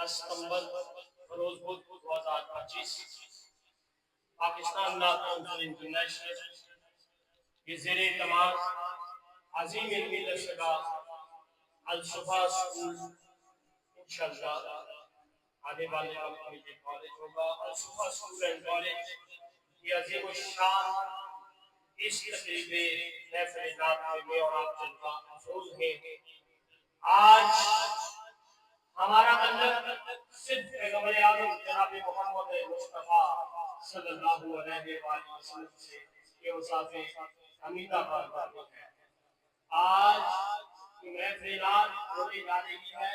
10 ستمبر روز بدھ 2025 پاکستان نعت council international کے زیر اہتمام عظیم علمی درسگاہ الصفا اسکول انشاءاللہ آنے والے وقت میں یہ کالج ہوگا۔ الصفا اسکول اینڈ کالج کی عظیم الشان اس تقریب محفل نعت میں اور آپ جلوہ افروز ہیں۔ آج ہمارا منظر صرف پیغمبر اعظم جناب محمد مصطفیٰ صلی اللہ علیہ وآلہ وسلم سے کے وصافِ حمیدہ پر ہے۔ آج محفل نعت ہونے جا رہی ہے،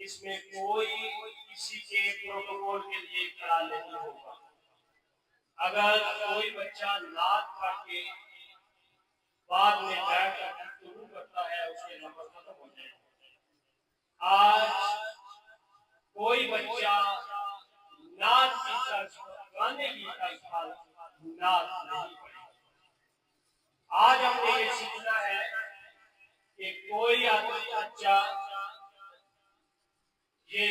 اس میں کوئی کسی کے پروٹوکول کے لیے کھڑا نہیں ہوگا۔ اگر کوئی بچہ نعت پڑھ کے بعد میں بیٹھ کر گفتگو کرتا ہے، اس کے نمبر ختم ہو جائے گا۔ آج کوئی بچہ نعت کی طرز گانے کی طرز پر نعت نہیں پڑھے گا۔ آج ہم نے یہ سیکھنا ہے کہ کوئی آدمی بچہ یہ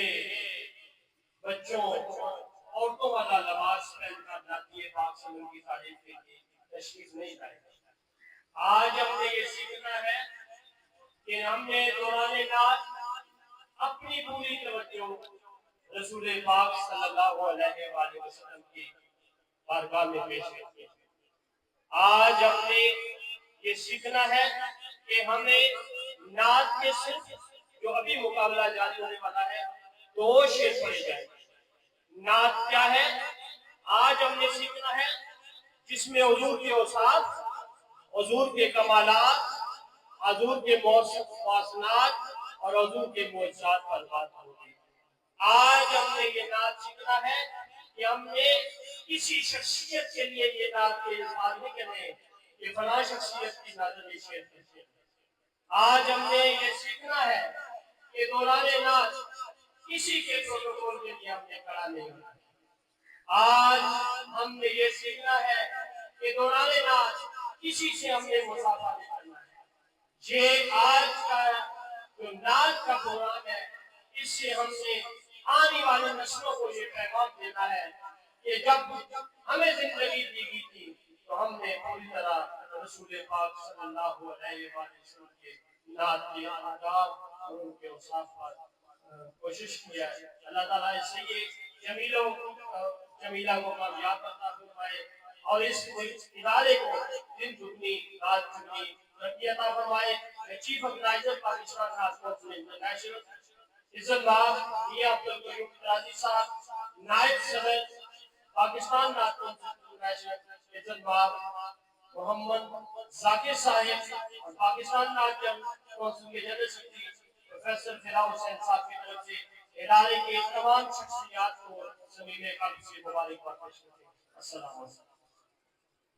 بچوں عورتوں والا لباس پہن کر جاتی ہے پاک سمن کی تعریف کے لیے تشریف نہیں لائے گا۔ آج ہم نے یہ سیکھنا ہے کہ ہم نے دوران نعت اپنی پوری توجہ رسول پاک صلی اللہ علیہ وآلہ وسلم کی بارگاہ میں پیش کرتے ہیں۔ آج ہم نے یہ سیکھنا ہے کہ ہمیں نعت کے صرف جو ابھی مقابلہ جاری ہونے والا ہے 2 شعر پڑھے جائیں۔ نعت کیا ہے؟ آج ہم نے سیکھنا ہے جس میں حضور کے اوصاف، حضور کے کمالات، حضور کے محسنات اور حضور کے معجزات پر بات ہوگی۔ آج ہم نے یہ نعت سیکھنا ہے کہ ہم نے کسی شخصیت کے لیے یہ نعت کے اظہار نہیں کرنے کہ فلاں شخصیت کی نظر میں شعر کرتے ہیں۔ آج ہم نے یہ سیکھنا ہے کہ دوران نعت کسی کے پروٹوکول کے لیے ہم نے کھڑا نہیں ہونا۔ آج ہم نے یہ سیکھنا ہے کہ دوران نعت کسی سے ہم نے مصافحہ نہیں کرنا ہے۔ یہ آج کا جو نعت کا پروگرام ہے، اس سے ہم نے آنے والی نسلوں کو یہ پیغام دینا ہے کہ جب ہمیں زندگی دی گئی تھی تو ہم نے پوری طرح رسول پاک صلی اللہ علیہ وآلہ وسلم کے نعت کے آداب اور ان کے اوصاف پر کوشش کیا ہے۔ اللہ تعالیٰ اس سے یہ جمیلہ کو کامیاب عطا فرمائے اور اس ادارے کو دن دگنی رات چگنی ترقی عطا فرمائے۔ چیف آرگنائزر پاکستان نعت کونسل انٹرنیشنل عزت مآب میاں عبدالقیوم قرادی صاحب، نائب صدر پاکستان نعت کونسل انٹرنیشنل عزت مآب محمد ذاکر صاحب، اور پاکستان نعت کونسل کے جنرل سیکریٹری پروفیسر فراء حسین صاحب کی طرف سے ادارے کے تمام شخصیات کو زمین قلب سے مبارکباد پیش کرتے ہیں۔ السلام علیکم۔